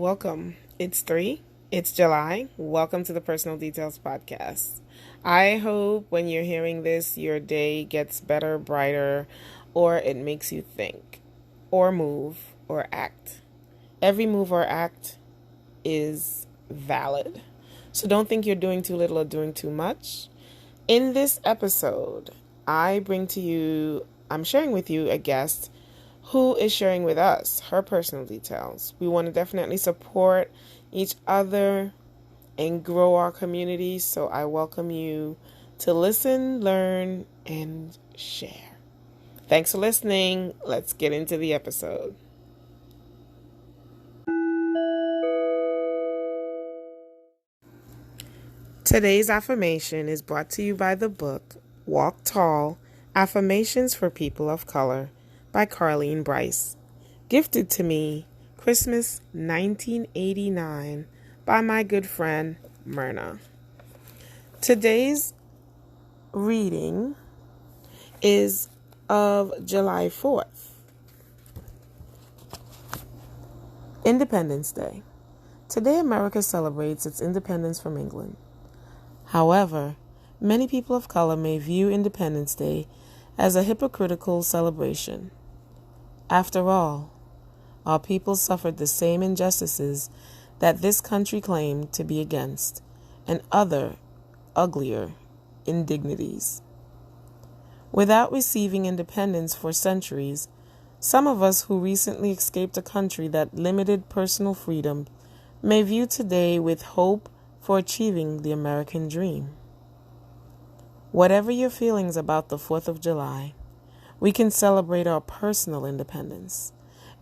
welcome. It's 3. It's July. Welcome to the Personal Details Podcast. I hope when you're hearing this, your day gets better, brighter, or it makes you think, or move, or act. Every move or act is valid. So don't think you're doing too little or doing too much. In this episode, I'm sharing with you a guest who is sharing with us her personal details. We want to definitely support each other and grow our community. So I welcome you to listen, learn, and share. Thanks for listening. Let's get into the episode. Today's affirmation is brought to you by the book Walk Tall, Affirmations for People of Color by Carleen Bryce. Gifted to me Christmas 1989 by my good friend Myrna. Today's reading is of July 4th. Independence Day. Today America celebrates its independence from England. However, many people of color may view Independence Day as a hypocritical celebration. After all, our people suffered the same injustices that this country claimed to be against, and other, uglier indignities. Without receiving independence for centuries, some of us who recently escaped a country that limited personal freedom may view today with hope for achieving the American dream. Whatever your feelings about the 4th of July, we can celebrate our personal independence.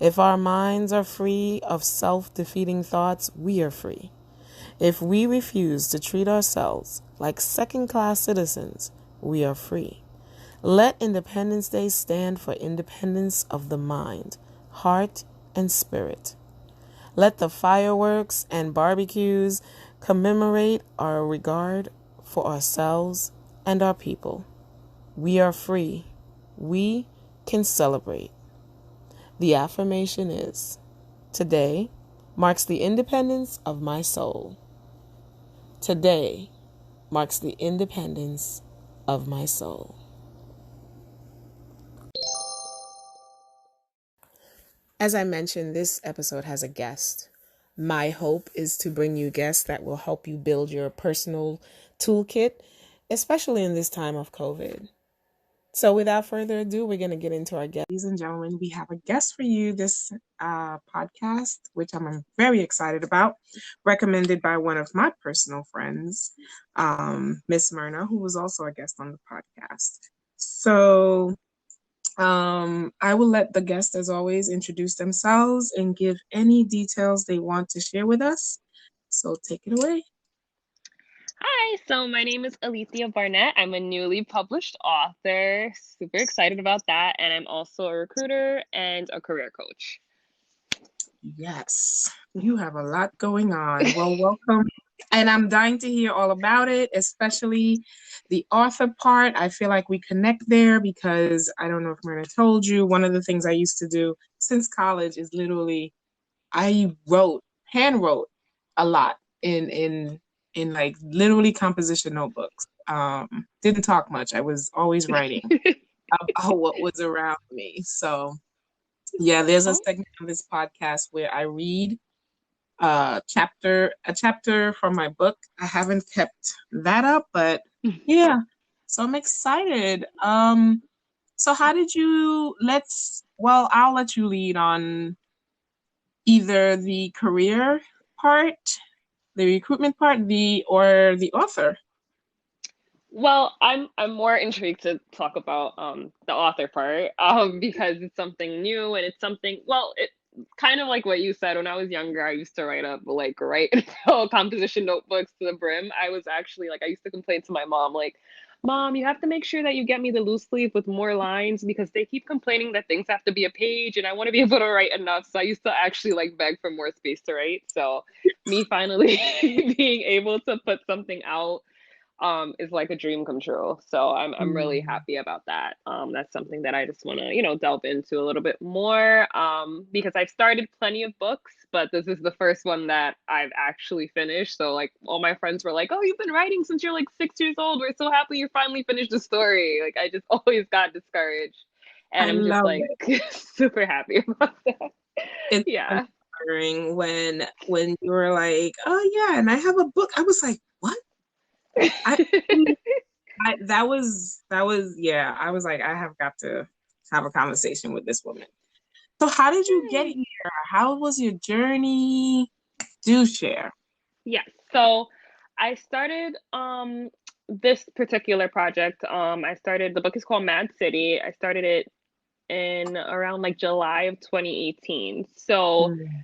If our minds are free of self-defeating thoughts, we are free. If we refuse to treat ourselves like second-class citizens, we are free. Let Independence Day stand for independence of the mind, heart, and spirit. Let the fireworks and barbecues commemorate our regard for ourselves and our people. We are free. We can celebrate. The affirmation is, today marks the independence of my soul. Today marks the independence of my soul. As I mentioned, this episode has a guest. My hope is to bring you guests that will help you build your personal toolkit, especially in this time of COVID. So without further ado, we're going to get into our guest. Ladies and gentlemen, we have a guest for you this podcast, which I'm very excited about, recommended by one of my personal friends, Miss Myrna, who was also a guest on the podcast. So I will let the guest, as always, introduce themselves and give any details they want to share with us. So take it away. Hi, so my name is Alethea Barnett. I'm a newly published author. Super excited about that. And I'm also a recruiter and a career coach. Yes, you have a lot going on. Well, welcome. And I'm dying to hear all about it, especially the author part. I feel like we connect there because I don't know if Myrna told you, one of the things I used to do since college is literally I hand wrote a lot in like literally composition notebooks. Didn't talk much. I was always writing about what was around me. So yeah, there's a segment of this podcast where I read a chapter from my book. I haven't kept that up, but yeah. So I'm excited. So how did you I'll let you lead on either the career part, the recruitment part, or the author. Well, I'm more intrigued to talk about the author part because it's something new and it's something it kind of like what you said. When I was younger, I used to write composition notebooks to the brim. I was actually I used to complain to my mom Mom, you have to make sure that you get me the loose leaf with more lines because they keep complaining that things have to be a page and I want to be able to write enough. So I used to actually beg for more space to write. So me finally being able to put something out is like a dream come true. So I'm really Mm. happy about that. That's something that I just want to, delve into a little bit more. Because I've started plenty of books, but this is the first one that I've actually finished. So like all my friends were like, "Oh, you've been writing since you're like 6 years old. We're so happy you finally finished the story." Like I just always got discouraged. And I I'm just love like it. super happy about that. It's Yeah. inspiring when you were like, "Oh yeah," and I have a book. I was like, "What?" I, that was yeah. I was like, I have got to have a conversation with this woman. So how did you get here? How was your journey? Do share. Yes. So I started this particular project. I started the book is called Mad City. I started it in around like July of 2018. So Mm.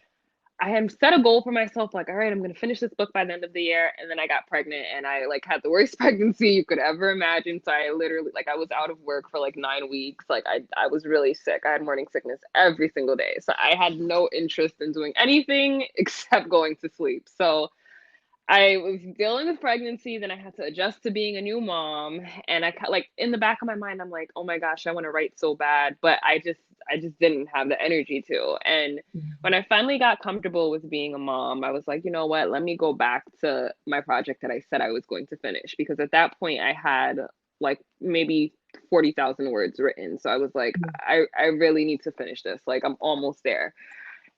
I had set a goal for myself, like, all right, I'm gonna finish this book by the end of the year. And then I got pregnant and I like had the worst pregnancy you could ever imagine. So I literally like I was out of work for like 9 weeks. Like I was really sick. I had morning sickness every single day. So I had no interest in doing anything except going to sleep. So I was dealing with pregnancy, then I had to adjust to being a new mom, and like in the back of my mind, I'm like, oh my gosh, I want to write so bad, but I just didn't have the energy to. And when I finally got comfortable with being a mom, I was like, you know what? Let me go back to my project that I said I was going to finish because at that point I had like maybe 40,000 words written. So I was like, I really need to finish this. Like I'm almost there.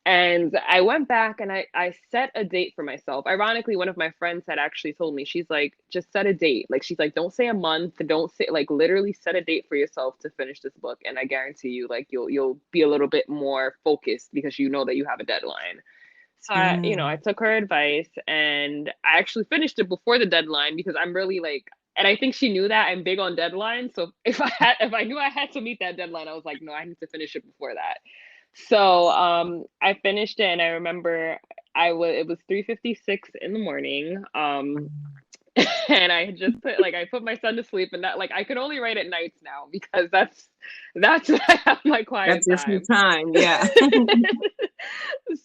And I went back and I set a date for myself. Ironically, one of my friends had actually told me, she's like, just set a date. Like, she's like, don't say a month, don't say, like, literally set a date for yourself to finish this book. And I guarantee you, like, you'll be a little bit more focused because you know that you have a deadline. So I Mm. took her advice and I actually finished it before the deadline because I'm really like, and I think she knew that I'm big on deadlines. So if I knew I had to meet that deadline, I was like, no, I need to finish it before that. So I finished it and I remember it was 3:56 in the morning. And I had just I put my son to sleep and that like I could only write at nights now because that's when I have my That's quiet your free time. time. Yeah.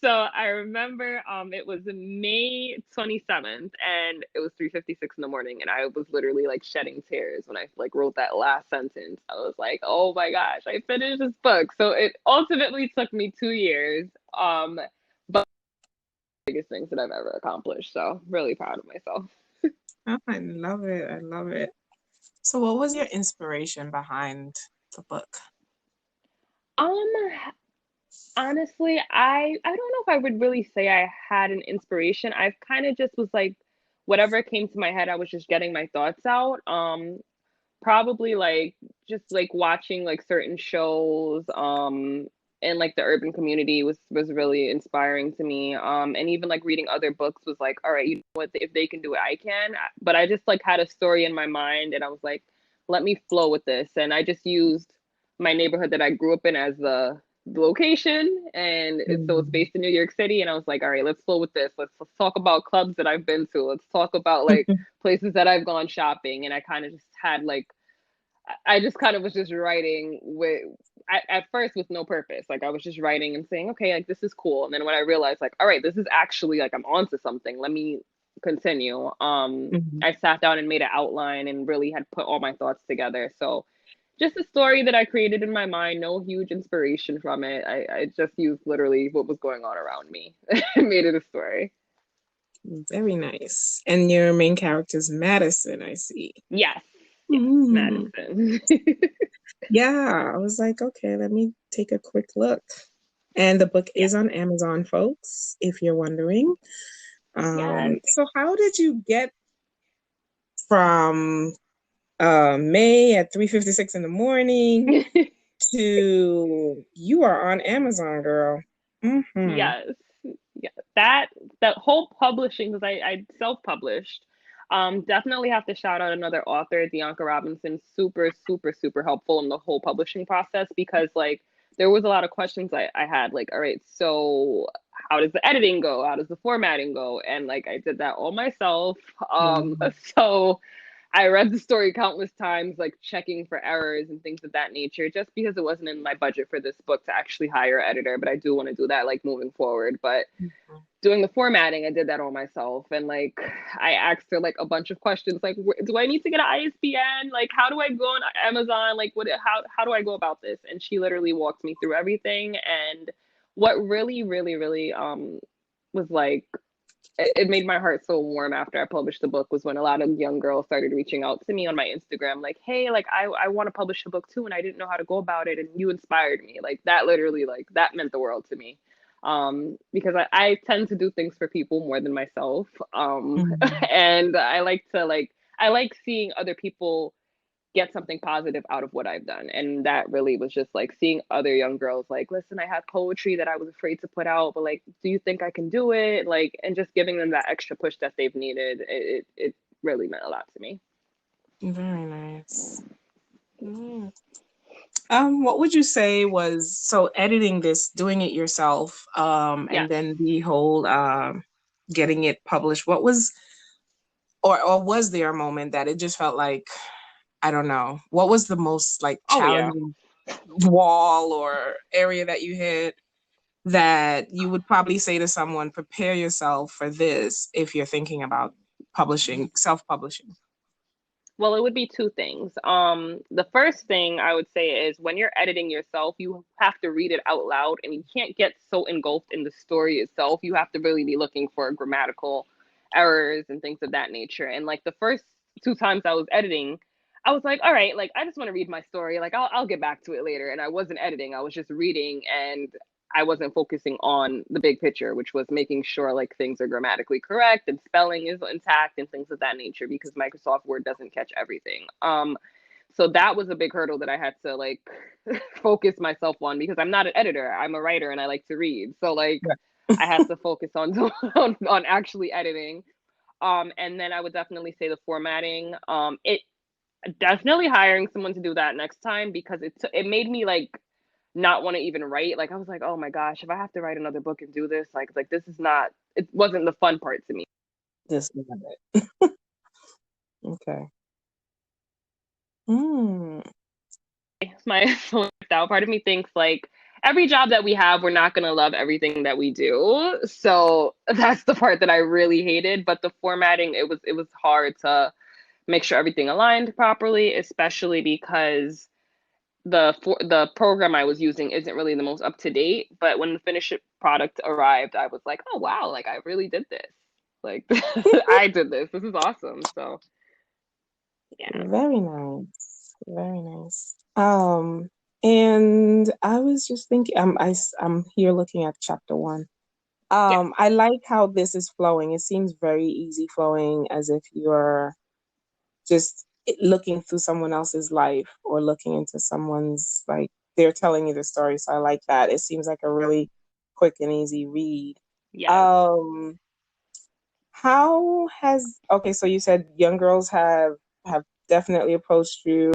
So I remember it was May 27th and it was 3:56 in the morning and I was literally like shedding tears when I like wrote that last sentence. I was like, "Oh my gosh, I finished this book." So it ultimately took me 2 years. But biggest things that I've ever accomplished. So really proud of myself. Oh, I love it. I love it. So what was your inspiration behind the book? Um Honestly, I don't know if I would really say I had an inspiration. I kind of just was like whatever came to my head, I was just getting my thoughts out. Probably like just like watching like certain shows and like the urban community was really inspiring to me. And even like reading other books was like, all right, you know what, if they can do it, I can. But I just like had a story in my mind and I was like, let me flow with this. And I just used my neighborhood that I grew up in as the location and it's Mm. based in New York City and I was like, all right, let's flow with this. Let's talk about clubs that I've been to. Let's talk about like places that I've gone shopping and I kind of just had like I just kind of was just writing with at first with no purpose. Like I was just writing and saying, okay, like this is cool. And then when I realized like, all right, this is actually like I'm onto something. Let me continue. Mhm. I sat down and made an outline and really had put all my thoughts together. So just a story that I created in my mind, no huge inspiration from it. I just used literally what was going on around me and made it a story. Very nice. And your main character is Madison, I see. Yes, yes, Mm. Madison. Yeah, I was like, okay, let me take a quick look. And the book Yes, is on Amazon, folks, if you're wondering. yes. So how did you get from May at 3:56 in the morning to you are on Amazon, girl? Mm-hmm. Yes. Yeah. That whole publishing, because I self-published. Definitely have to shout out another author, Dianca Robinson, super, super, super helpful in the whole publishing process because like there was a lot of questions I had, like, all right, so how does the editing go? How does the formatting go? And like I did that all myself. Mm. So I read the story countless times, like checking for errors and things of that nature, just because it wasn't in my budget for this book to actually hire an editor. But I do want to do that, like moving forward. But doing the formatting, I did that all myself, and like I asked her like a bunch of questions, like do I need to get an ISBN? Like how do I go on Amazon? Like what? How do I go about this? And she literally walked me through everything. And what really was like it made my heart so warm after I published the book was when a lot of young girls started reaching out to me on my Instagram, like, hey, like I want to publish a book too, and I didn't know how to go about it, and you inspired me. Like that literally, like that meant the world to me. Because I tend to do things for people more than myself. Mhm. And I like seeing other people get something positive out of what I've done. And that really was just like seeing other young girls like, listen, I have poetry that I was afraid to put out, but like, do you think I can do it? Like, and just giving them that extra push that they've needed. It really meant a lot to me. Very nice. Mm. What would you say was so editing this, doing it yourself, and Yes. then the whole getting it published? What was or was there a moment that it just felt like I don't know, what was the most like Oh yeah. challenging wall or area that you hit that you would probably say to someone, prepare yourself for this if you're thinking about publishing, self-publishing? Well, it would be two things. The first thing I would say is when you're editing yourself, you have to read it out loud and you can't get so engulfed in the story itself. You have to really be looking for grammatical errors and things of that nature. And like the first two times I was editing, I was like, all right, like I just want to read my story. Like I'll get back to it later. And I wasn't editing, I was just reading, and I wasn't focusing on the big picture, which was making sure like things are grammatically correct and spelling is intact and things of that nature, because Microsoft Word doesn't catch everything. So that was a big hurdle that I had to like focus myself on, because I'm not an editor, I'm a writer and I like to read. So like Yeah. I had to focus on on actually editing. And then I would definitely say the formatting. It definitely hiring someone to do that next time, because it made me like not want to even write. Like I was like, oh my gosh, if I have to write another book and do this, like this is not. It wasn't the fun part to me. Just love it. Okay. Mm. It's my out. Part of me thinks like every job that we have, we're not gonna love everything that we do. So that's the part that I really hated. But the formatting, it was hard to make sure everything aligned properly, especially because the program I was using isn't really the most up to date. But when the finished product arrived, I was like, oh wow, like I really did this. Like I did this. This is awesome. So yeah. Very nice. Very nice. And I was just thinking, I'm here looking at chapter one. Yeah. I like how this is flowing. It seems very easy flowing, as if you're just looking through someone else's life or looking into someone's like they're telling you the story. So I like that. It seems like a really quick and easy read. Yes. Um, how has okay, so you said young girls have definitely approached you.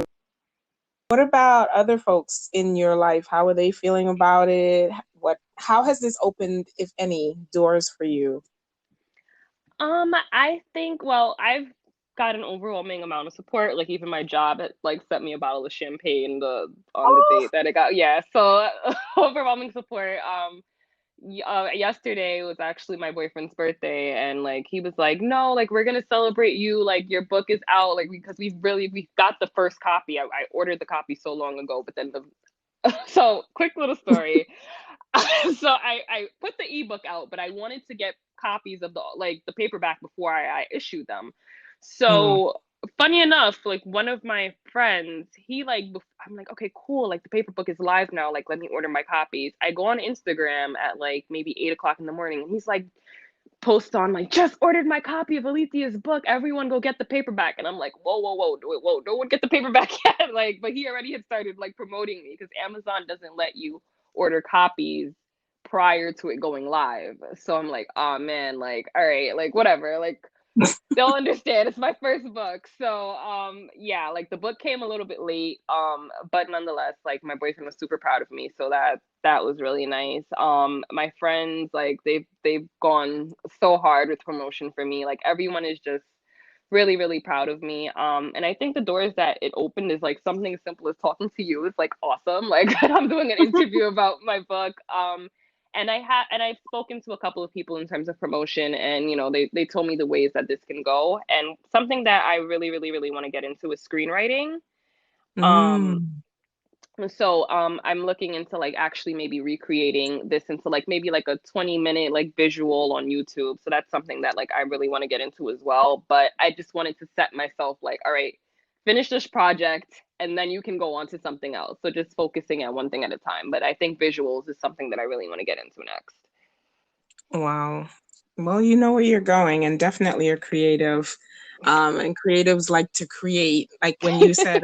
What about other folks in your life? How are they feeling about it? How has this opened, if any, doors for you? I think, well, I've got an overwhelming amount of support. Like even my job had like sent me a bottle of champagne on the Oh, date that I got. Yeah, so overwhelming support. Yesterday was actually my boyfriend's birthday, and like he was like, no, like we're gonna celebrate you, like your book is out, like because we got the first copy. I ordered the copy so long ago, but then the so quick little story. So I put the ebook out, but I wanted to get copies of the paperback before I issued them. mm, So funny enough, like one of my friends, I'm like, okay, cool, like the paper book is live now, like let me order my copies. I go on Instagram at like maybe 8 o'clock in the morning, and he's like, post on like, just ordered my copy of Alethea's book, everyone go get the paperback. And I'm like, whoa, no one get the paperback yet. Like, but he already had started like promoting me, because Amazon doesn't let you order copies prior to it going live. So I'm like, oh man, like all right, like whatever, like they'll understand, it's my first book. So yeah, like the book came a little bit late, but nonetheless, like my boyfriend was super proud of me, so that was really nice. My friends, like they've gone so hard with promotion for me. Like everyone is just really, really proud of me. And I think the doors that it opened is like something as simple as talking to you is like awesome. Like I'm doing an interview about my book. And I've spoken to a couple of people in terms of promotion, and they told me the ways that this can go. And something that I really, really, really want to get into is screenwriting. Um, Mm. I'm looking into like actually maybe recreating this into like maybe like a 20-minute like visual on YouTube. So that's something that like I really want to get into as well. But I just wanted to set myself like, all right, finish this project and then you can go on to something else. So just focusing at one thing at a time. But I think visuals is something that I really want to get into next. Wow. Well, you know where you're going, and definitely you're creative. And creatives like to create. Like when you said,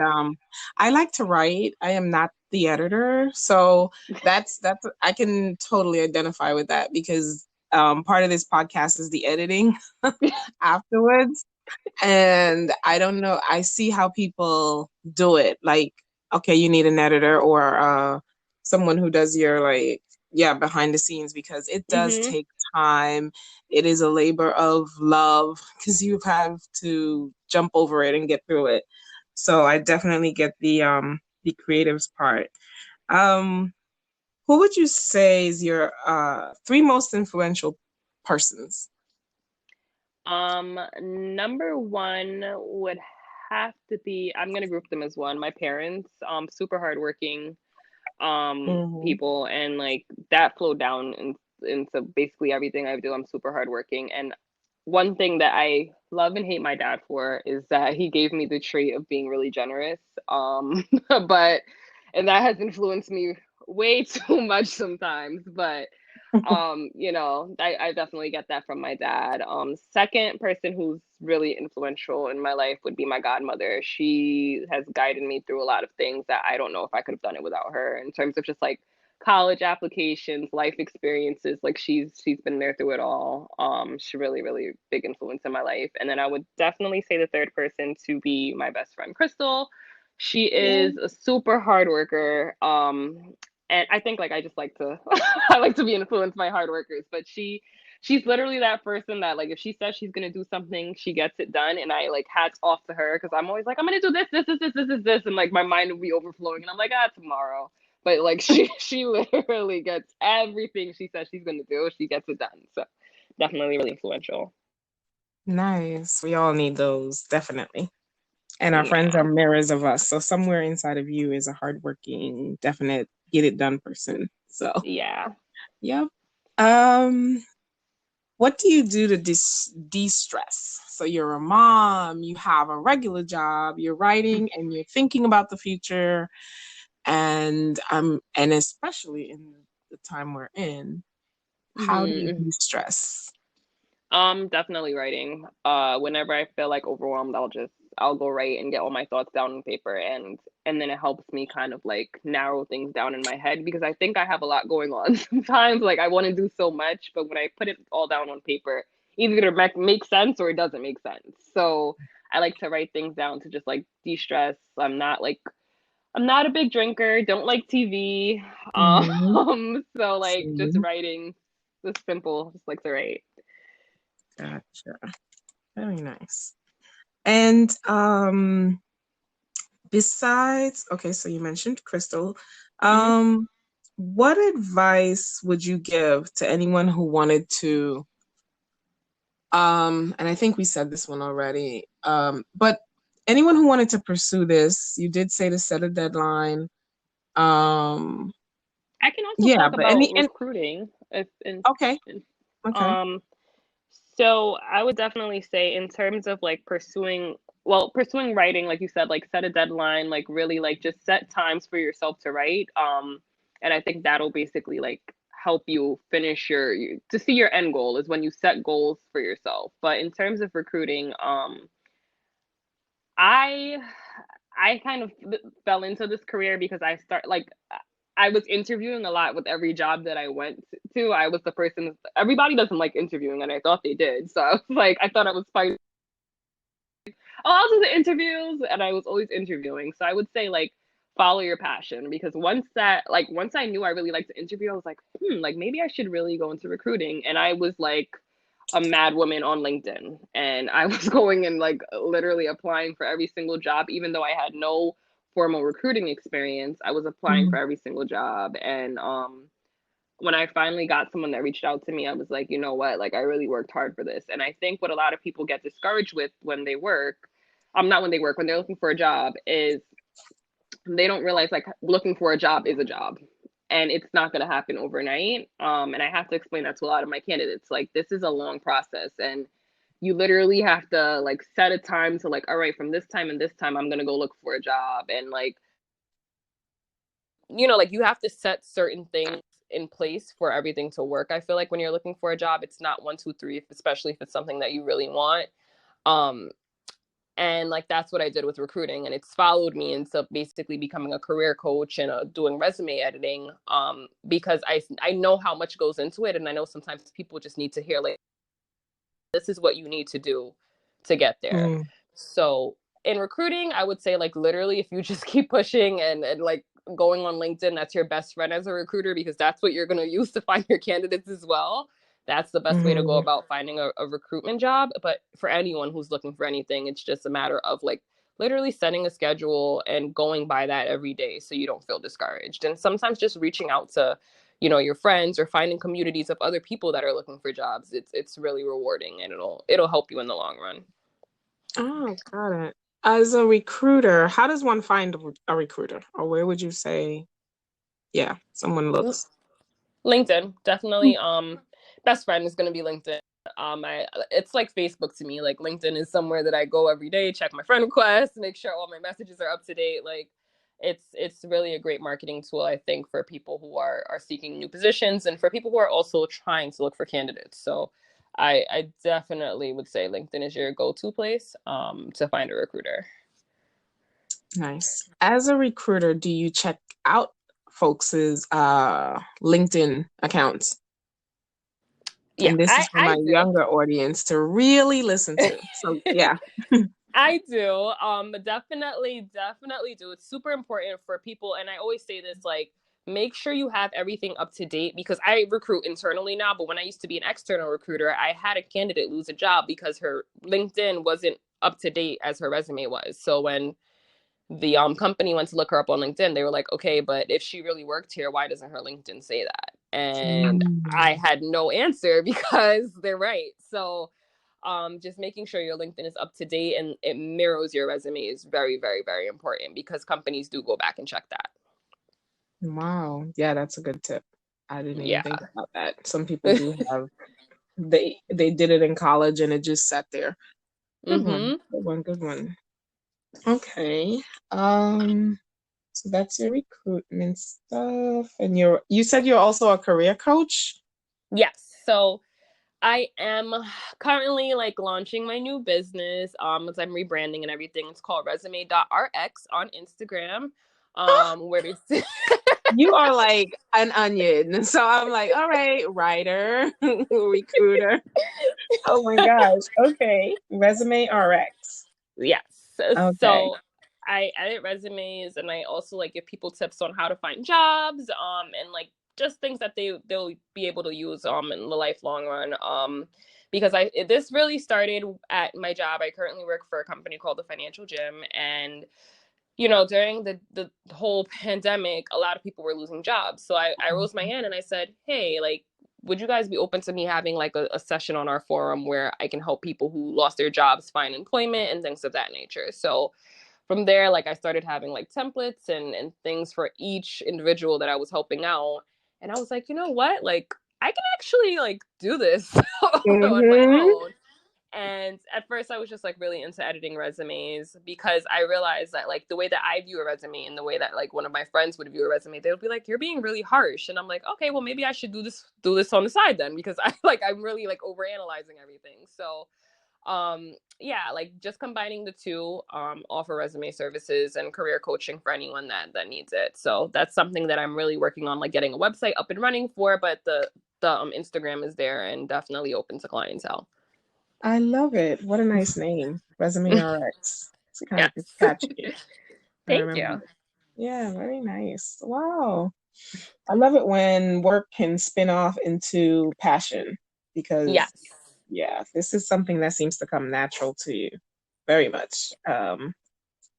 I like to write. I am not the editor, so that's I can totally identify with that because part of this podcast is the editing afterwards. And I don't know, I see how people do it. Like, okay, you need an editor or someone who does your like, yeah, behind the scenes because it does Mm-hmm. take time. It is a labor of love because you have to jump over it and get through it. So I definitely get the creatives part. Um who would you say is your three most influential persons? Number one would have to be, I'm gonna group them as one. My parents, super hardworking Hmm. people, and like that flowed down into basically everything I do. I'm super hardworking, and one thing that I love and hate my dad for is that he gave me the trait of being really generous. But and that has influenced me way too much sometimes. But I definitely get that from my dad. Second person who's really influential in my life would be my godmother. She has guided me through a lot of things that I don't know if I could have done it without her in terms of just like college applications, life experiences. Like she's been there through it all. She's really, really big influence in my life. And then I would definitely say the third person to be my best friend, Crystal. She Yeah. is a super hard worker. And I think like I just like to I like to be influenced by hard workers, but she's literally that person that like if she says she's gonna do something, she gets it done, and I like hats off to her because I'm always like I'm gonna do this, and like my mind will be overflowing, and I'm like tomorrow. But like she literally gets everything she says she's gonna do, she gets it done. So definitely really influential. Nice. We all need those, definitely. And our friends are Yeah, mirrors of us. So somewhere inside of you is a hardworking, definite, get it done person. So, yeah. yep. Um, what do you do to de-stress? So you're a mom, you have a regular job, you're writing and you're thinking about the future and especially in the time we're in, how do you Hmm. de-stress? Definitely writing. Whenever I feel like overwhelmed, I'll go write and get all my thoughts down on paper, and then it helps me kind of like narrow things down in my head because I think I have a lot going on sometimes. Like I want to do so much, but when I put it all down on paper, either it make sense or it doesn't make sense. So I like to write things down to just like de-stress. I'm not a big drinker, don't like TV. Mm-hmm. So like just Same. writing, just simple, just like to write. Gotcha. Very nice. And besides, okay, so you mentioned Crystal. Hmm. Um, what advice would you give to anyone who wanted to, and I think we said this one already, but anyone who wanted to pursue this, you did say to set a deadline. Um, I can also yeah, talk but about and recruiting if okay, in okay. um so I would definitely say in terms of like pursuing writing, like you said, like set a deadline, like really like just set times for yourself to write. And I think that'll basically like help you finish to see your end goal is when you set goals for yourself. But in terms of recruiting, I I kind of fell into this career because I was interviewing a lot with every job that I went to. I was the person everybody doesn't like interviewing, and I thought they did. So I was like, I thought I was fine. Oh, I'll do the interviews, and I was always interviewing. So I would say like follow your passion because once I knew I really liked to interview, I was like, like maybe I should really go into recruiting. And I was like a mad woman on LinkedIn, and I was going and like literally applying for every single job, even though I had no formal recruiting experience. I was applying for Mhm. every single job, and when I finally got someone that reached out to me, I was like, you know what? Like, I really worked hard for this. And I think what a lot of people get discouraged with when they work, not when they work, when they're looking for a job, is they don't realize like looking for a job is a job. And it's not going to happen overnight. And I have to explain that to a lot of my candidates. Like, this is a long process. And you literally have to like set a time to like, all right, from this time and this time, I'm going to go look for a job. And like, like you have to set certain things in place for everything to work. I feel like when you're looking for a job, it's not one, two, three, especially if it's something that you really want. Um, and like that's what I did with recruiting, and it's followed me into basically becoming a career coach and doing resume editing. Because I know how much goes into it, and I know sometimes people just need to hear like this is what you need to do to get there. Mm. So in recruiting, I would say like literally if you just keep pushing and like going on LinkedIn, that's your best friend as a recruiter because that's what you're going to use to find your candidates as well. That's the best way to go Mhm. about finding a recruitment job. But for anyone who's looking for anything, it's just a matter of like literally setting a schedule and going by that every day so you don't feel discouraged. And sometimes just reaching out to your friends or finding communities of other people that are looking for jobs. It's really rewarding, and it'll help you in the long run. Oh, got it. As a recruiter, how does one find a recruiter? Or where would you say, yeah, someone looks? LinkedIn, definitely. Best friend is going to be LinkedIn. It's like Facebook to me. Like LinkedIn is somewhere that I go every day, check my friend requests, make sure all my messages are up to date. Like it's really a great marketing tool, I think, for people who are seeking new positions and for people who are also trying to look for candidates. So I definitely would say LinkedIn is your go-to place to find a recruiter. Nice. As a recruiter, do you check out folks' LinkedIn accounts? Yeah, And this I is for I my do. younger audience to really listen to. So, yeah. I do. Definitely do. It's super important for people. And I always say this, like, make sure you have everything up to date because I recruit internally now. But when I used to be an external recruiter, I had a candidate lose a job because her LinkedIn wasn't up to date as her resume was. So when the company went to look her up on LinkedIn, they were like, okay, but if she really worked here, why doesn't her LinkedIn say that? And I Mm. had no answer because they're right. So just making sure your LinkedIn is up to date and it mirrors your resume is very, very, very important because companies do go back and check that. Wow. Yeah, that's a good tip. I didn't even Yeah. think about that. Some people do have they did it in college and it just sat there. Good one. Mm-hmm. Good one. Good one. Okay. So that's your recruitment stuff. And you said you're also a career coach? Yes. So I am currently like launching my new business as I'm rebranding and everything. It's called resume.rx on Instagram. Where they You are like an onion. So I'm like, all right, writer, recruiter. Oh my gosh. Okay. Resume RX. Yes. Okay. So I edit resumes and I also like give people tips on how to find jobs, and like just things that they'll be able to use in the lifelong run. Because this really started at my job. I currently work for a company called the Financial Gym, and during the whole pandemic, a lot of people were losing jobs. So I rose my hand and I said, hey, like, would you guys be open to me having like a session on our forum where I can help people who lost their jobs find employment and things of that nature? So from there, like I started having like templates and things for each individual that I was helping out. And I was like, you know what? Like I can actually like do this on my Mm-hmm. own. And at first, I was just like really into editing resumes because I realized that like the way that I view a resume and the way that like one of my friends would view a resume, they would be like, "You're being really harsh," and I'm like, "Okay, well maybe I should do this on the side then because I'm really like overanalyzing everything." So yeah, like just combining the two, offer resume services and career coaching for anyone that needs it. So that's something that I'm really working on, like getting a website up and running for, but the Instagram is there and definitely open to clientele. I love it. What a nice name. Resume RX. It's kind of it's Yes. catchy. I Thank remember. you. Yeah, very nice. Wow. I love it when work can spin off into passion because Yes. Yeah, this is something that seems to come natural to you very much.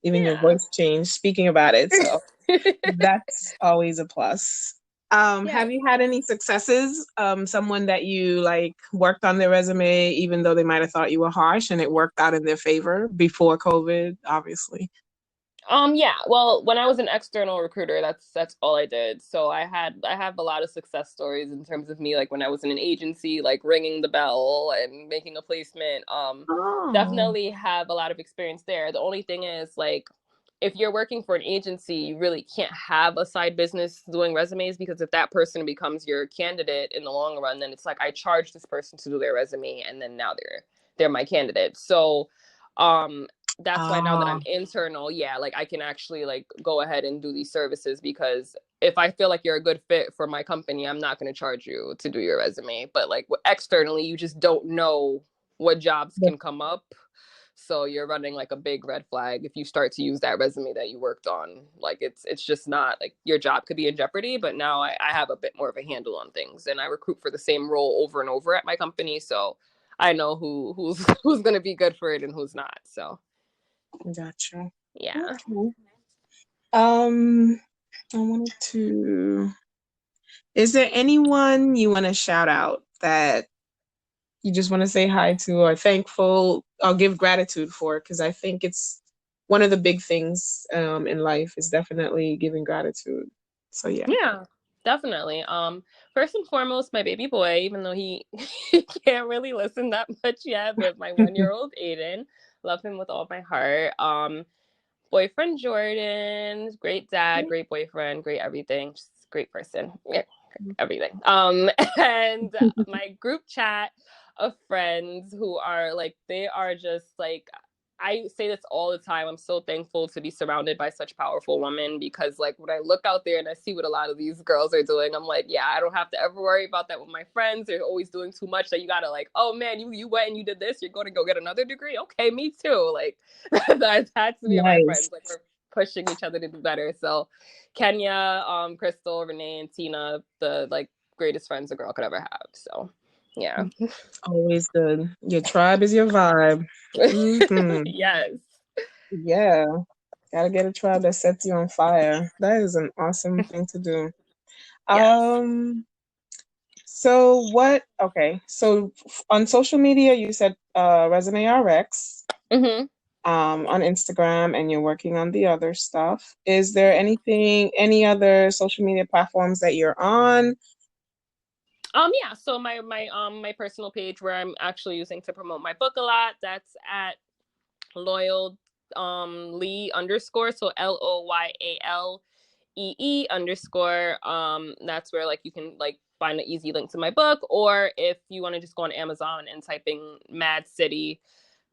Even your Yeah. voice changed speaking about it, so that's always a plus. Yeah. Have you had any successes? Someone that you like worked on their resume, even though they might have thought you were harsh, and it worked out in their favor before COVID, obviously. Yeah. Well, when I was an external recruiter, that's all I did. So I have a lot of success stories in terms of me, like when I was in an agency, like ringing the bell and making a placement. Oh, Definitely have a lot of experience there. The only thing is like if you're working for an agency, you really can't have a side business doing resumes because if that person becomes your candidate in the long run, then it's like I charge this person to do their resume and then now they're my candidate. So um that's why now that ah, I'm internal, yeah, like I can actually like go ahead and do these services because if I feel like you're a good fit for my company, I'm not going to charge you to do your resume. But like externally, you just don't know what jobs the- can come up. So you're running like a big red flag if you start to use that resume that you worked on. Like it's just not like your job could be in jeopardy, but now I have a bit more of a handle on things and I recruit for the same role over and over at my company. So I know who's who's gonna be good for it and who's not. So gotcha. yeah. Okay. Um, I wanted to. Is there anyone you want to shout out that you just want to say hi to or thankful or give gratitude for? Because I think it's one of the big things in life is definitely giving gratitude. So yeah. Yeah, definitely. First and foremost, my baby boy, even though he, he can't really listen that much yet, but my 1 year old Aiden, love him with all my heart. Boyfriend Jordan, great dad, great boyfriend, great everything, just great person. Yeah, everything. And my group chat of friends who are like, they are just like, I say this all the time. I'm so thankful to be surrounded by such powerful women because, like, when I look out there and I see what a lot of these girls are doing, I'm like, yeah, I don't have to ever worry about that with my friends. They're always doing too much that you gotta, like, oh man, you went and you did this. You're going to go get another degree. Okay, me too. Like, that's me and my Nice. friends. Like, we're pushing each other to do better. So, Kenya, Crystal, Renee, and Tina, the like greatest friends a girl could ever have. So, yeah. Always good. Your tribe is your vibe. Hmm. Yes. Yeah. Gotta get a tribe that sets you on fire. That is an awesome thing to do. Yes. Um, so what, okay. So on social media, you said Resume RX, Mm-hmm. on Instagram, and you're working on the other stuff. Is there anything, any other social media platforms that you're on? Yeah, so my personal page where I'm actually using to promote my book a lot, that's at loyal Lee underscore, so LOYALEE underscore. That's where like you can like find an easy link to my book, or if you want to just go on Amazon and typing Mad City,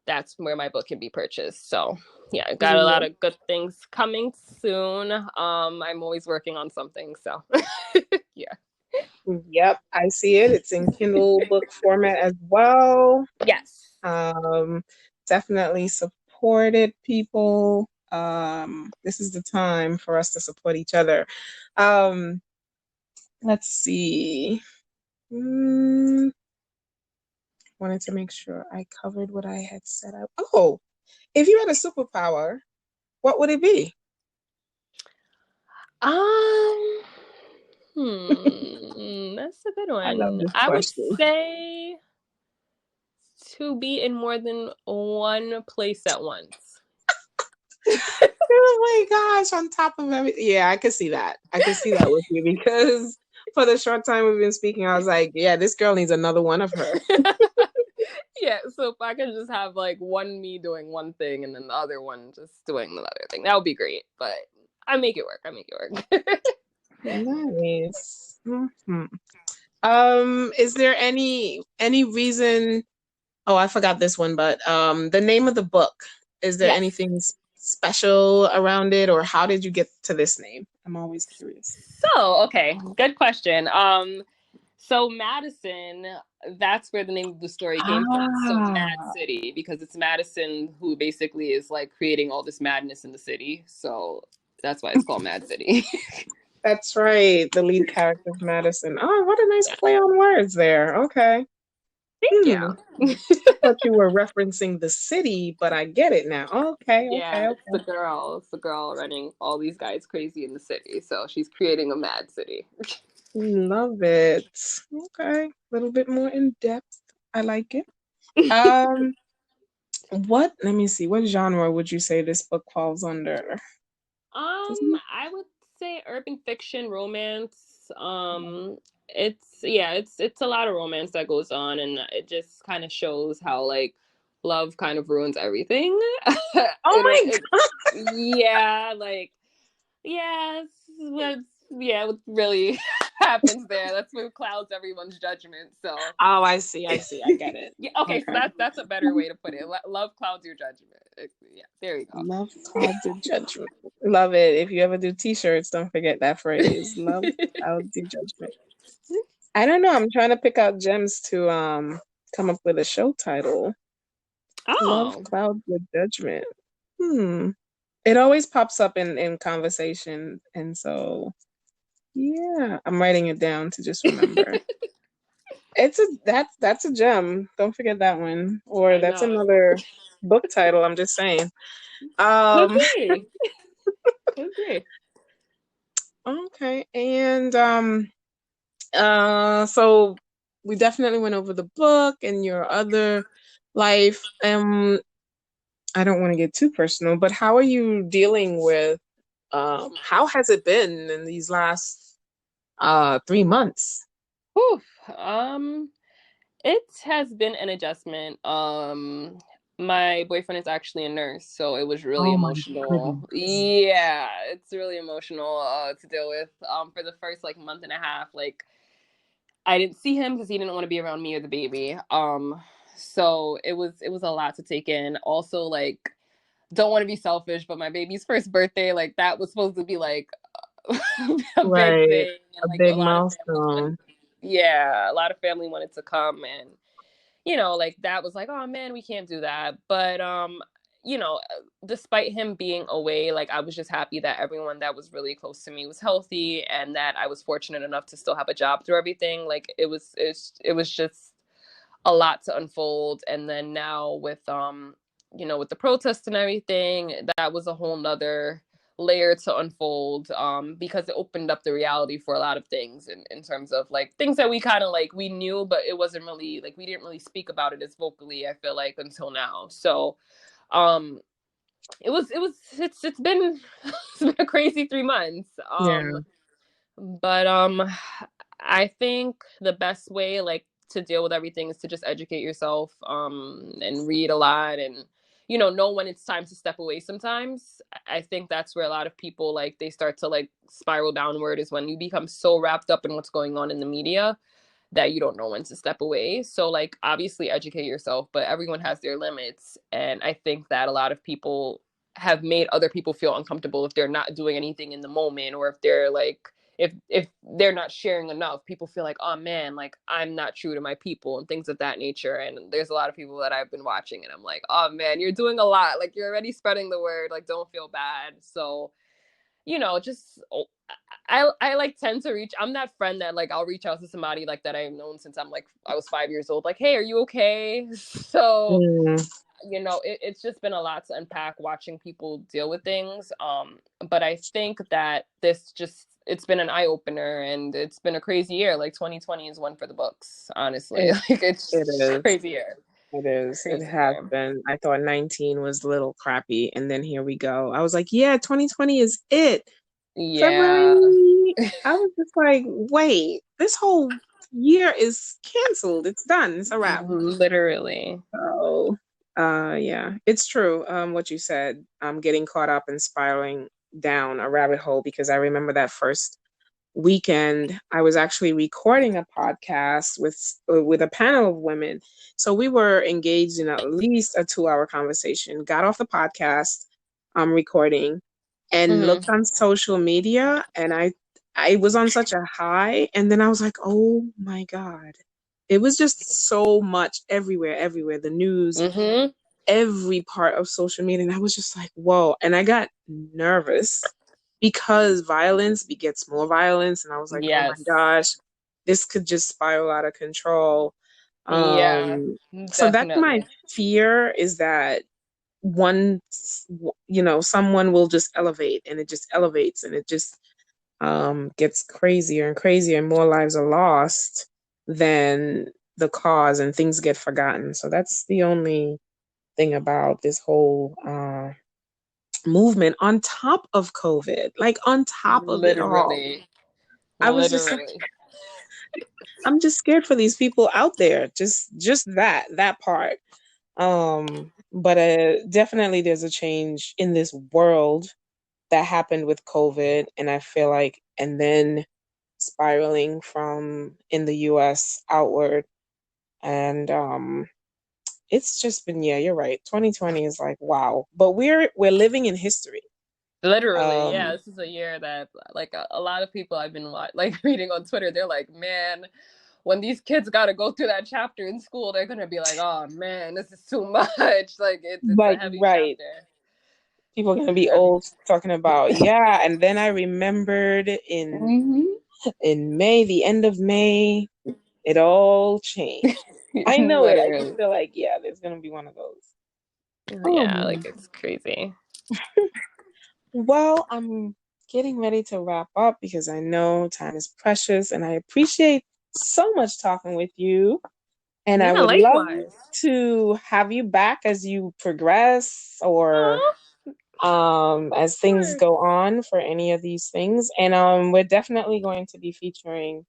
that's where my book can be purchased. So yeah, I got a lot Yep. of good things coming soon. I'm always working on something, so yeah. Yep, I see it. It's in Kindle book format as well. Yes. Um, Definitely support it, people. This is the time for us to support each other. Um, let's see. Mm, Wanted to make sure I covered what I had set up. Oh, if you had a superpower, what would it be? Um, that's a good I love one. this I would question. say to be in more than one place at once. Oh my gosh, on top of everything. Yeah, I could see that. I could see that with you because for the short time we've been speaking, I was like, yeah, this girl needs another one of her. Yeah, so if I could just have like one me doing one thing and then the other one just doing the other thing, that would be great. But I make it work. I make it work. Nice. Is there any reason? Oh, I forgot this one, but the name of the book. Is there Yes. anything special around it, or how did you get to this name? I'm always curious. So, okay, good question. So Madison, that's where the name of the story came from. So Mad Ah, City, because it's Madison who basically is like creating all this madness in the city. So that's why it's called Mad City. that's right. The lead character of Madison. Oh, what a nice Yeah. play on words there. Okay. Thank Hmm. you. I thought you were referencing the city, but I get it now. Okay, okay, Yeah, it's the okay. girl. It's the girl running all these guys crazy in the city. So she's creating a mad city. Love it. Okay, a little bit more in depth. I like it. Um, let me see, what genre would you say this book falls under? Doesn't I would say urban fiction, romance. It's a lot of romance that goes on, and it just kind of shows how like love kind of ruins everything. Oh my It yeah, like yeah, it's, yeah, what really happens there. That's what clouds everyone's judgment. So Oh, I see. I get it. yeah, okay, so Okay. that's a better way to put it. Love clouds your judgment. Yeah, there you go. Love clouds your judgment. Love it. If you ever do t-shirts, don't forget that phrase. Love clouds your judgment. I don't know. I'm trying to pick out gems to come up with a show title. Love Oh. clouds your judgment. Hmm. It always pops up in conversation, and so yeah, I'm writing it down to just remember. That's a gem. Don't forget that one. Or I that's know. another book title. I'm just saying. Could Um. be. Could be. Okay. And so we definitely went over the book and your other life. I don't want to get too personal, but how are you dealing with how has it been in these last 3 months? Whew. It has been an adjustment. My boyfriend is actually a nurse, so it was really Oh my emotional. goodness. Yeah, it's really emotional to deal with. For the first like month and a half, like I didn't see him because he didn't want to be around me or the baby. So it was a lot to take in. Also, like don't want to be selfish, but my baby's first birthday, like that was supposed to be like a big Right. thing, and A like a big lot of family wanted. milestone. Yeah, a lot of family wanted to come, and like that was like, oh man, we can't do that. But despite him being away, like I was just happy that everyone that was really close to me was healthy, and that I was fortunate enough to still have a job through everything. Like it was just a lot to unfold. And then now with with the protests and everything, that was a whole nother layer to unfold, because it opened up the reality for a lot of things in terms of like things that we kind of like we knew, but it wasn't really like we didn't really speak about it as vocally, I feel like, until now. So um it's been it's been a crazy 3 months. Yeah. But I think the best way like to deal with everything is to just educate yourself, and read a lot, and know when it's time to step away sometimes. I think that's where a lot of people like they start to like spiral downward, is when you become so wrapped up in what's going on in the media that you don't know when to step away. So like obviously educate yourself, but everyone has their limits, and I think that a lot of people have made other people feel uncomfortable if they're not doing anything in the moment, or if they're like if they're not sharing enough. People feel like, oh man, like I'm not true to my people and things of that nature. And there's a lot of people that I've been watching, and I'm like, oh man, you're doing a lot, like you're already spreading the word, like don't feel bad. So just I like tend to reach. I'm that friend that like I'll reach out to somebody like that I've known since I was 5 years old. Like, hey, are you okay? So Mm, it's just been a lot to unpack watching people deal with things. But I think that it's been an eye opener, and it's been a crazy year. Like 2020 is one for the books, honestly. it Like it it's is. crazy year, It is. It crazy has year. been. I thought 19 was a little crappy, and then here we go. I was like, yeah, 2020 is it. Yeah, February, I was just like, wait, this whole year is canceled. It's done. It's a wrap. literally. So, yeah, it's true. What you said. I'm getting caught up and spiraling down a rabbit hole because I remember that first weekend I was actually recording a podcast with a panel of women. So we were engaged in at least a 2 hour conversation. Got off the podcast recording and Hmm. looked on social media, and I was on such a high, and then I was like, "Oh my god." It was just so much everywhere, the news, Hmm. every part of social media, and I was just like, "Whoa." And I got nervous because violence begets more violence, and I was like, "Oh my Yes. gosh, this could just spiral out of control." Yeah, So that's my definitely. fear, is that one, someone will just elevate, and it just elevates, and it just gets crazier and crazier, and more lives are lost than the cause, and things get forgotten. So that's the only thing about this whole movement, on top of COVID, like on top of it all. Literally. I was just Literally. I'm just scared for these people out there. Just that part. But definitely there's a change in this world that happened with COVID, and I feel like, and then spiraling from in the US outward. And it's just been, yeah, you're right. 2020 is like, wow. But we're living in history. Literally, yeah. Um This is a year that, like, a lot of people I've been like reading on Twitter, they're like, man, when these kids got to go through that chapter in school, they're gonna be like, oh man, this is too much. Like, it's a like, heavy right. chapter. People are gonna It's be heavy. old talking about, yeah. And then I remembered Hmm. in May, the end of May, it all changed. I know it. I just Literally. feel like, yeah, there's gonna be one of those. Oh Yeah, like man. it's crazy. Well, I'm getting ready to wrap up because I know time is precious, and I appreciate so much talking with you. And I Yeah, would love likewise. to have you back as you progress, or Oh, as of things course. go on for any of these things. And we're definitely going to be featuring,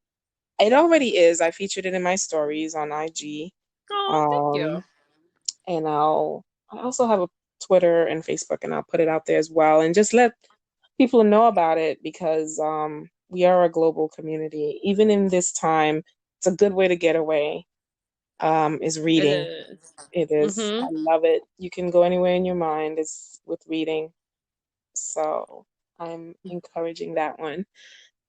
it already is. I featured it in my stories on IG. Oh, thank you. Um, and I also have a Twitter and Facebook, and I'll put it out there as well, and just let people know about it, because we are a global community. Even in this time, it's a good way to get away. Is It reading. is. It is. I Mm-hmm. love it. You can go anywhere in your mind. It's with reading. So I'm encouraging that one.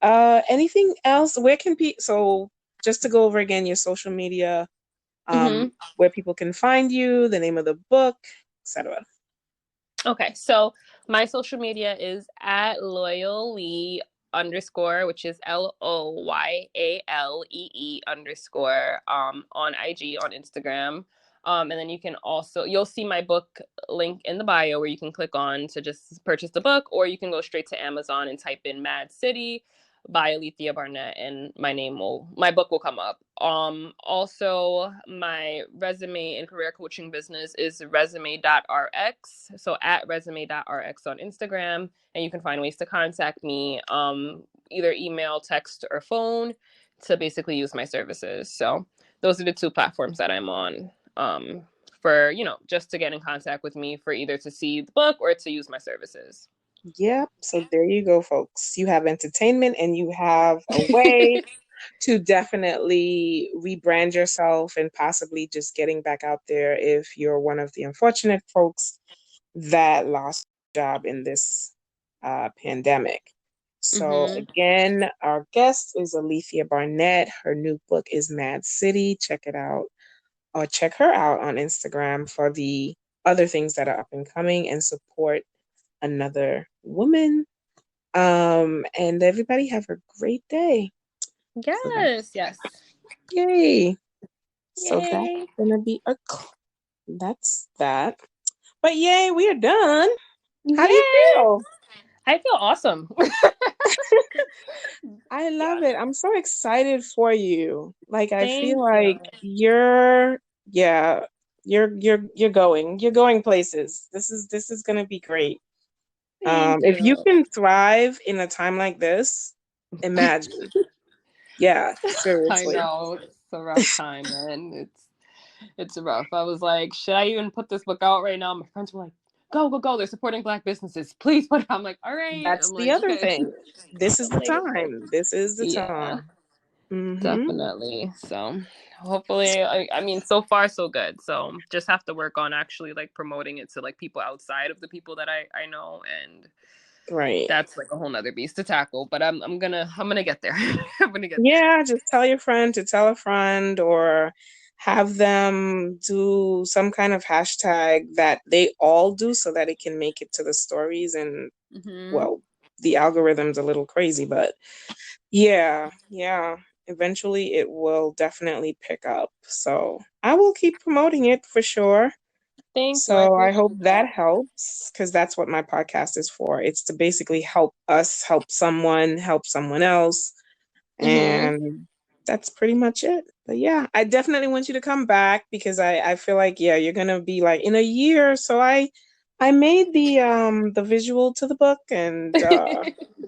Anything else? Where can people? So just to go over again, your social media, Mm-hmm. where people can find you, the name of the book, etc. Okay, so my social media is at loyally underscore, which is LOYALEE underscore on IG on Instagram. And then you can also you'll see my book link in the bio where you can click on to just purchase the book, or you can go straight to Amazon and type in Mad City by Alethea Barnett, and my book will come up. Also my resume and career coaching business is resume.rx. So at resume.rx on Instagram, and you can find ways to contact me, either email, text, or phone, to basically use my services. So those are the two platforms that I'm on, for, just to get in contact with me, for either to see the book or to use my services. Yep. So there you go, folks. You have entertainment, and you have a way to definitely rebrand yourself, and possibly just getting back out there if you're one of the unfortunate folks that lost their job in this pandemic. So Mm-hmm. again, our guest is Alethea Barnett. Her new book is Mad City. Check it out, or check her out on Instagram for the other things that are up and coming, and support another woman. And everybody have a great day. So Yes, yes. yay. So that's Yay. gonna be that's that. But yay, we are done. How do you Yay. feel? I feel awesome. I love Yes. it. I'm so excited for you. Like, I feel Thank you. like yeah, you're going places. This is gonna be great. Thank If you you. can thrive in a time like this, imagine. Yeah, I seriously. know it's a rough time, and it's rough. I was like, should I even put this book out right now? My friends were like, go, go, go. They're supporting Black businesses. Please put it. I'm like, all right. That's I'm the like, other okay. thing. This is I'm the like, okay. time. This is the Yeah, time. Mm-hmm. definitely. So hopefully, I mean, so far so good. So just have to work on actually like promoting it to like people outside of the people that I know, and Right. that's like a whole nother beast to tackle. But I'm gonna get there. I'm gonna get there. Yeah, just tell your friend to tell a friend, or have them do some kind of hashtag that they all do, so that it can make it to the stories. And Hmm. well, the algorithm's a little crazy, but yeah, yeah. Eventually it will definitely pick up. So I will keep promoting it for sure. Thank you. I So I hope appreciate that that. helps, because that's what my podcast is for. It's to basically help us help someone else. Mm-hmm. And that's pretty much it. But yeah, I definitely want you to come back, because I feel like, yeah, you're gonna be like in a year. So I made the visual to the book, and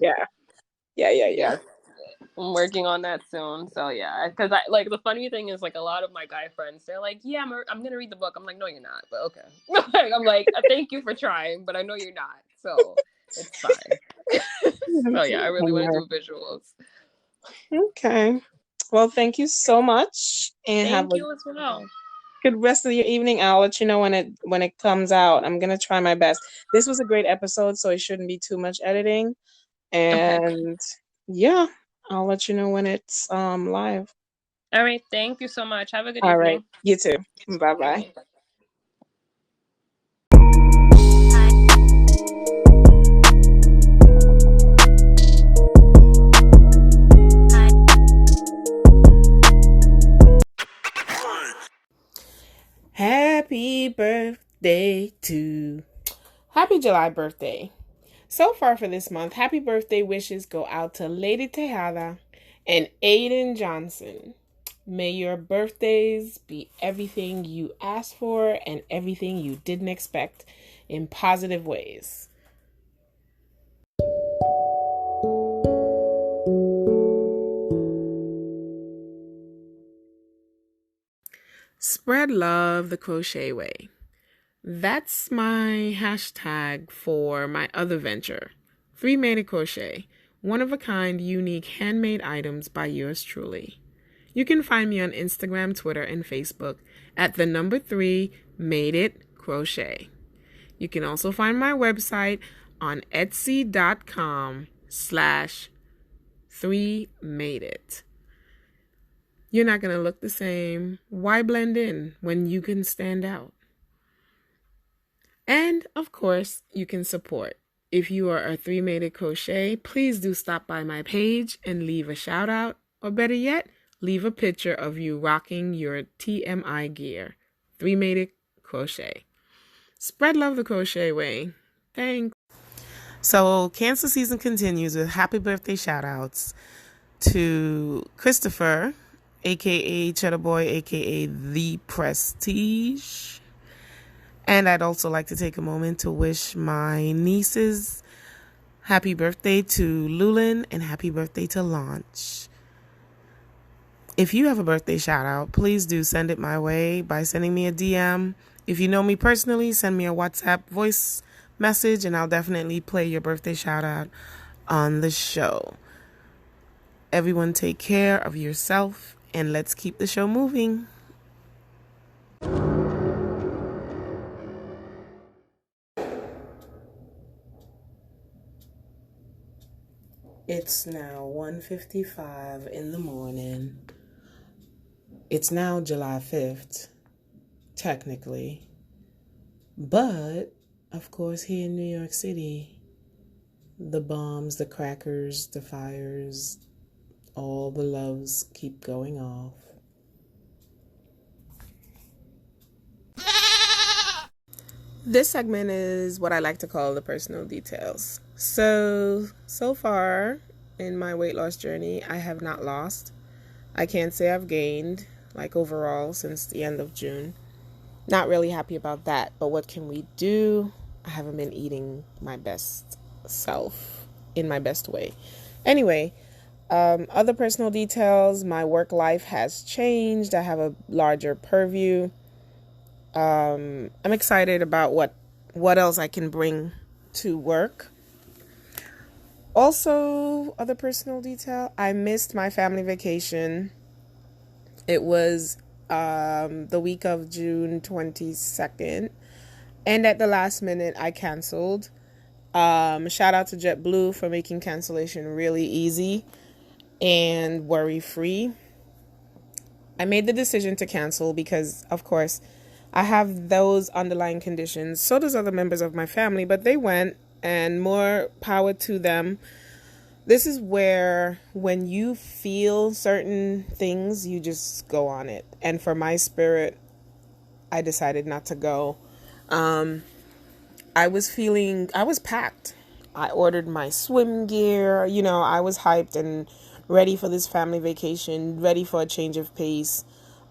yeah, yeah. Yes. I'm working on that soon. So yeah, because I like the funny thing is like a lot of my guy friends, they're like, "Yeah, I'm gonna read the book." I'm like, "No, you're not." But okay. Like, I'm like, "Thank you for trying, but I know you're not." So it's fine. So yeah, I really want to do visuals. Okay. Well, thank you so much, and have Thank a you as well. good rest of your evening. I'll let you know when it comes out. I'm gonna try my best. This was a great episode, so it shouldn't be too much editing. Okay. And yeah, I'll let you know when it's live. All right. Thank you so much. Have a good All right. evening. You too. Bye All bye. right. Happy birthday to. Happy July birthday. So far for this month, happy birthday wishes go out to Lady Tejada and Aiden Johnson. May your birthdays be everything you asked for and everything you didn't expect in positive ways. Spread love the crochet way. That's my hashtag for my other venture, Three Made Crochet, one of a kind, unique handmade items by yours truly. You can find me on Instagram, Twitter, and Facebook at the number 3 Made It Crochet. You can also find my website on etsy.com/3madeit. You're not going to look the same. Why blend in when you can stand out? And, of course, you can support. If you are a 3 Made It Crochet, please do stop by my page and leave a shout out, or better yet, leave a picture of you rocking your TMI gear. 3 Made It Crochet. Spread love the crochet way. Thanks. So, Cancer season continues with happy birthday shout outs to Christopher, aka Cheddar Boy, aka The Prestige. And I'd also like to take a moment to wish my nieces happy birthday to Lulin and happy birthday to Launch. If you have a birthday shout out, please do send it my way by sending me a DM. If you know me personally, send me a WhatsApp voice message and I'll definitely play your birthday shout out on the show. Everyone take care of yourself and let's keep the show moving. It's now 1:55 in the morning. It's now July 5th, technically. But, of course, here in New York City, the bombs, the crackers, the fires, all the loves keep going off. This segment is what I like to call the personal details. So far in my weight loss journey, I have not lost. I can't say I've gained, like overall, since the end of June. Not really happy about that, but what can we do? I haven't been eating my best self in my best way. Anyway, other personal details, my work life has changed. I have a larger purview. I'm excited about what else I can bring to work. Also, other personal detail, I missed my family vacation. It was the week of June 22nd. And at the last minute, I canceled. Shout out to JetBlue for making cancellation really easy and worry-free. I made the decision to cancel because, of course, I have those underlying conditions. So does other members of my family, but they went, and more power to them. This is where when you feel certain things, you just go on it. And for my spirit, I decided not to go. I was packed. I ordered my swim gear. I was hyped and ready for this family vacation, ready for a change of pace.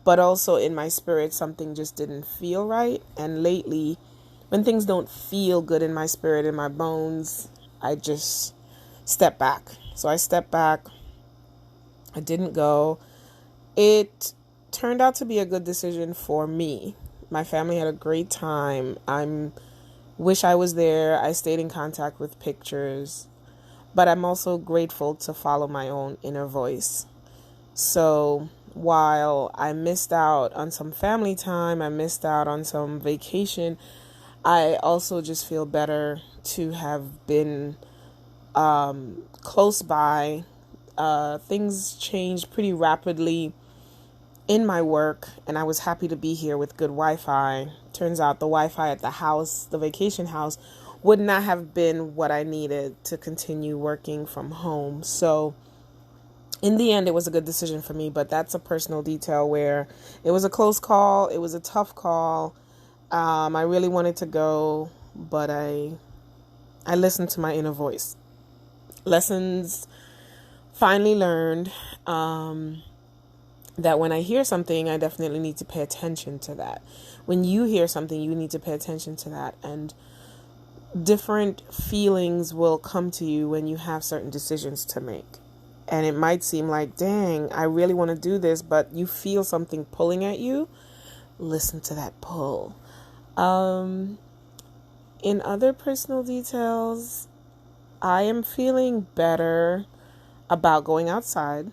But also in my spirit, something just didn't feel right. And lately, when things don't feel good in my spirit, in my bones, I just step back. So I stepped back. I didn't go. It turned out to be a good decision for me. My family had a great time. Wish I was there. I stayed in contact with pictures, but I'm also grateful to follow my own inner voice. So while I missed out on some family time, I missed out on some vacation, I also just feel better to have been close by. Things changed pretty rapidly in my work, and I was happy to be here with good Wi-Fi. Turns out the Wi-Fi at the house, the vacation house, would not have been what I needed to continue working from home. So in the end, it was a good decision for me, but that's a personal detail where it was a close call. It was a tough call. I really wanted to go, but I listened to my inner voice. Lessons finally learned, that when I hear something, I definitely need to pay attention to that. When you hear something, you need to pay attention to that. And different feelings will come to you when you have certain decisions to make. And it might seem like, dang, I really want to do this, but you feel something pulling at you. Listen to that pull. In other personal details, I am feeling better about going outside.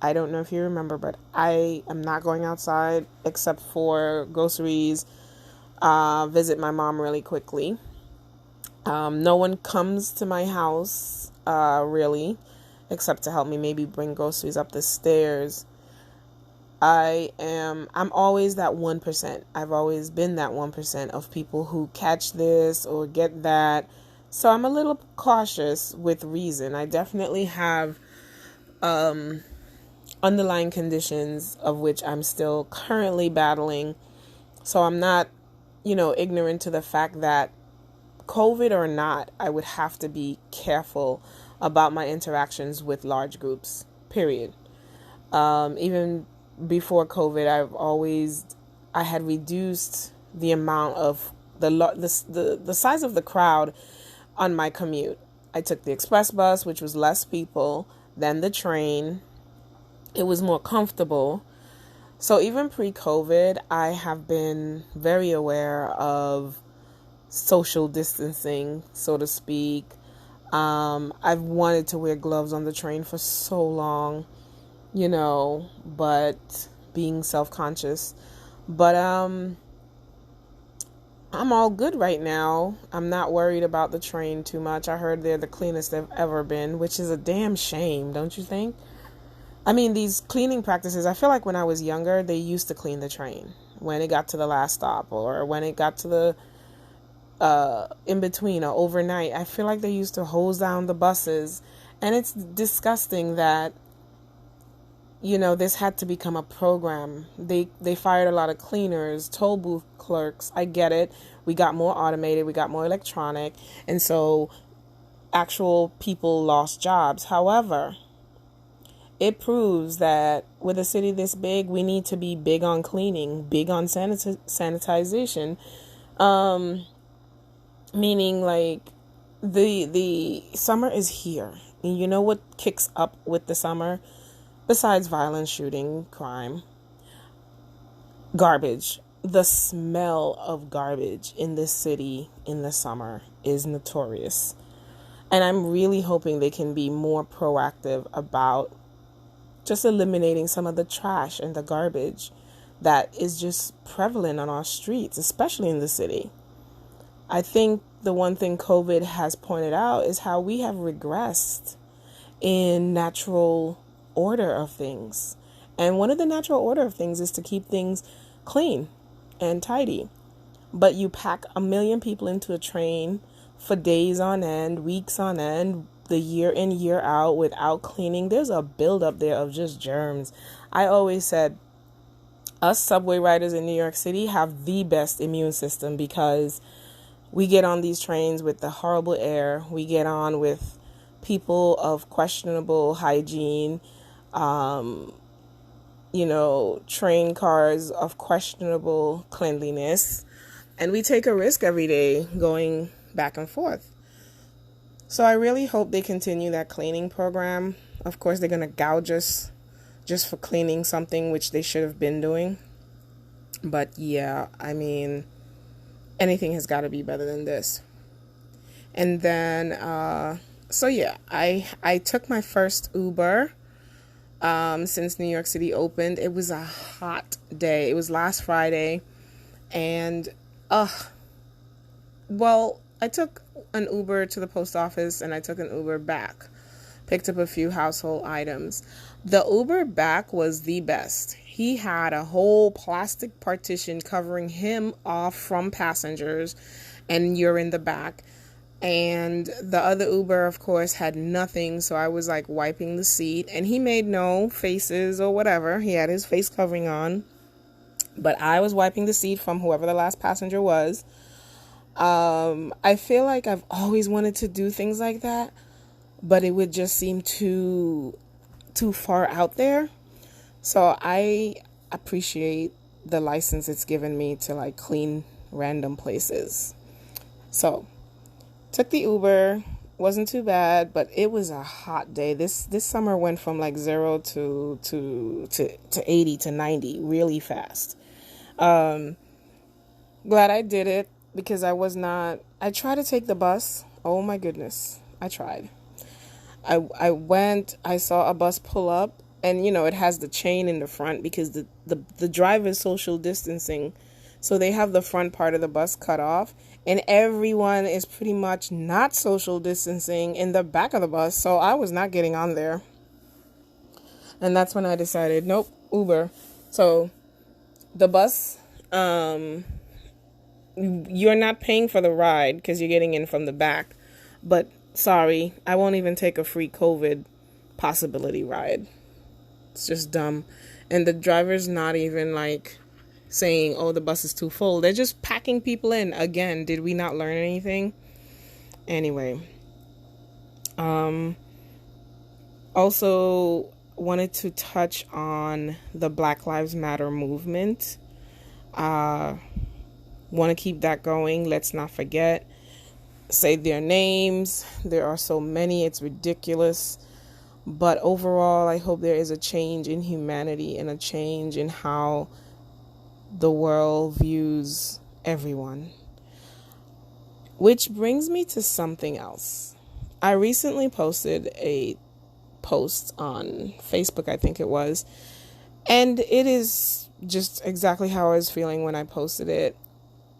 I don't know if you remember, but I am not going outside except for groceries, visit my mom really quickly. No one comes to my house, really, except to help me maybe bring groceries up the stairs. I'm always that 1%. I've always been that 1% of people who catch this or get that. So I'm a little cautious with reason. I definitely have, underlying conditions of which I'm still currently battling. So I'm not, ignorant to the fact that COVID or not, I would have to be careful about my interactions with large groups, period. Even before COVID, I had reduced the amount of the size of the crowd on my commute. I took the express bus, which was less people than the train. It was more comfortable. So even pre-COVID, I have been very aware of social distancing, so to speak. I've wanted to wear gloves on the train for so long, but being self-conscious. But I'm all good right now. I'm not worried about the train too much. I heard they're the cleanest they've ever been, which is a damn shame, don't you think? I mean, these cleaning practices, I feel like when I was younger, they used to clean the train when it got to the last stop or when it got to the in between or overnight. I feel like they used to hose down the buses, and it's disgusting that, this had to become a program. They fired a lot of cleaners, toll booth clerks. I get it. We got more automated. We got more electronic. And so actual people lost jobs. However, it proves that with a city this big, we need to be big on cleaning, big on sanitization. Meaning like the summer is here. And you know what kicks up with the summer? Besides violence, shooting, crime, garbage. The smell of garbage in this city in the summer is notorious. And I'm really hoping they can be more proactive about just eliminating some of the trash and the garbage that is just prevalent on our streets, especially in the city. I think the one thing COVID has pointed out is how we have regressed in natural order of things. And one of the natural order of things is to keep things clean and tidy. But you pack 1 million people into a train for days on end, weeks on end, the year in, year out without cleaning, there's a buildup there of just germs. I always said us subway riders in New York City have the best immune system because we get on these trains with the horrible air. We get on with people of questionable hygiene, train cars of questionable cleanliness. And we take a risk every day going back and forth. So I really hope they continue that cleaning program. Of course, they're going to gouge us just for cleaning something which they should have been doing. But yeah, I mean, anything has got to be better than this. And then, I took my first Uber since New York City opened. It was a hot day. It was last Friday. And, I took an Uber to the post office and I took an Uber back. Picked up a few household items. The Uber back was the best. He had a whole plastic partition covering him off from passengers, and you're in the back. And the other Uber, of course, had nothing, so I was like wiping the seat, and he made no faces or whatever. He had his face covering on, but I was wiping the seat from whoever the last passenger was. I feel like I've always wanted to do things like that, but it would just seem too far out there. So I appreciate the license it's given me to like clean random places. So took the Uber, wasn't too bad, but it was a hot day. This summer went from like 0 to 80 to 90 really fast. Glad I did it because I tried to take the bus. Oh my goodness, I tried. I went, I saw a bus pull up, and it has the chain in the front because the driver is social distancing. So they have the front part of the bus cut off, and everyone is pretty much not social distancing in the back of the bus. So I was not getting on there. And that's when I decided, nope, Uber. So the bus, you're not paying for the ride because you're getting in from the back. But sorry, I won't even take a free COVID possibility ride. It's just dumb. And the driver's not even like saying, oh, the bus is too full. They're just packing people in. Again, did we not learn anything? Anyway. Also wanted to touch on the Black Lives Matter movement. Want to keep that going. Let's not forget. Say their names. There are so many. It's ridiculous. But overall, I hope there is a change in humanity and a change in how the world views everyone. Which brings me to something else. I recently posted a post on Facebook, I think it was, and it is just exactly how I was feeling when I posted it.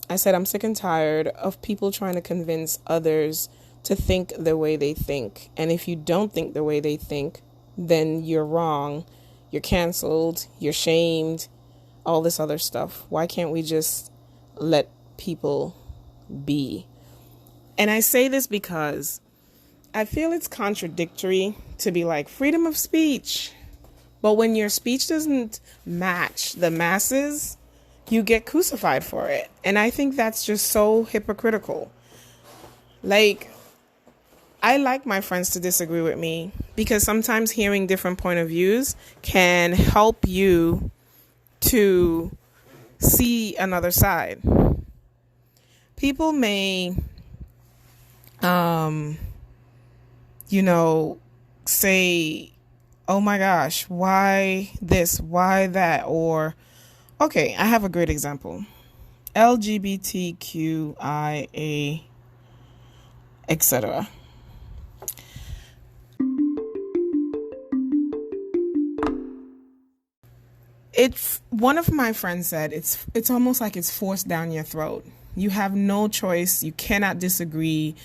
I said I'm sick and tired of people trying to convince others to think the way they think. And if you don't think the way they think, then you're wrong, you're canceled, you're shamed, all this other stuff. Why can't we just let people be? And I say this because I feel it's contradictory to be like freedom of speech. But when your speech doesn't match the masses, you get crucified for it. And I think that's just so hypocritical. Like, I like my friends to disagree with me because sometimes hearing different point of views can help you to see another side. People may, say, oh my gosh, why this, why that? Or, okay, I have a great example. LGBTQIA, etc. One of my friends said it's almost like it's forced down your throat. You have no choice. You cannot disagree.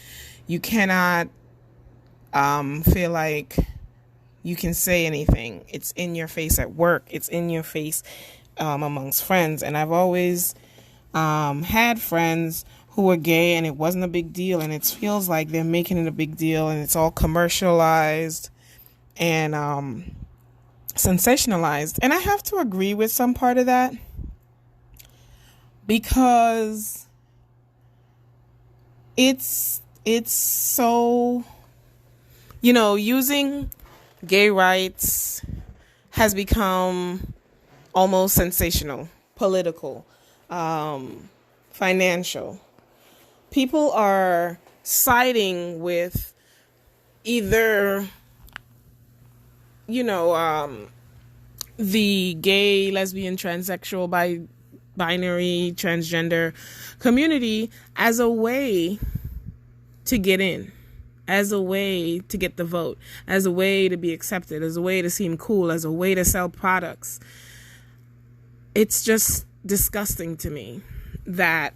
You cannot feel like you can say anything. It's in your face at work. It's in your face amongst friends. And I've always had friends who are gay and it wasn't a big deal, and it feels like they're making it a big deal, and it's all commercialized and sensationalized. And I have to agree with some part of that, because it's so, using gay rights has become almost sensational, political, financial. People are siding with either, the gay, lesbian, transsexual, binary, transgender community as a way to get in, as a way to get the vote, as a way to be accepted, as a way to seem cool, as a way to sell products. It's just disgusting to me that,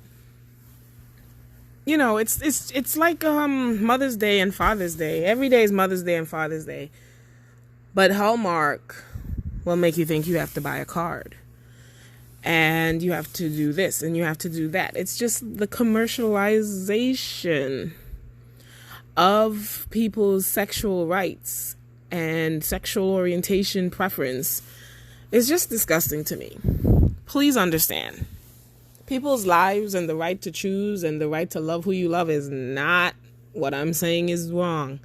it's like Mother's Day and Father's Day. Every day is Mother's Day and Father's Day. But Hallmark will make you think you have to buy a card. And you have to do this and you have to do that. It's just the commercialization of people's sexual rights and sexual orientation preference is just disgusting to me. Please understand. People's lives and the right to choose and the right to love who you love is not what I'm saying is wrong.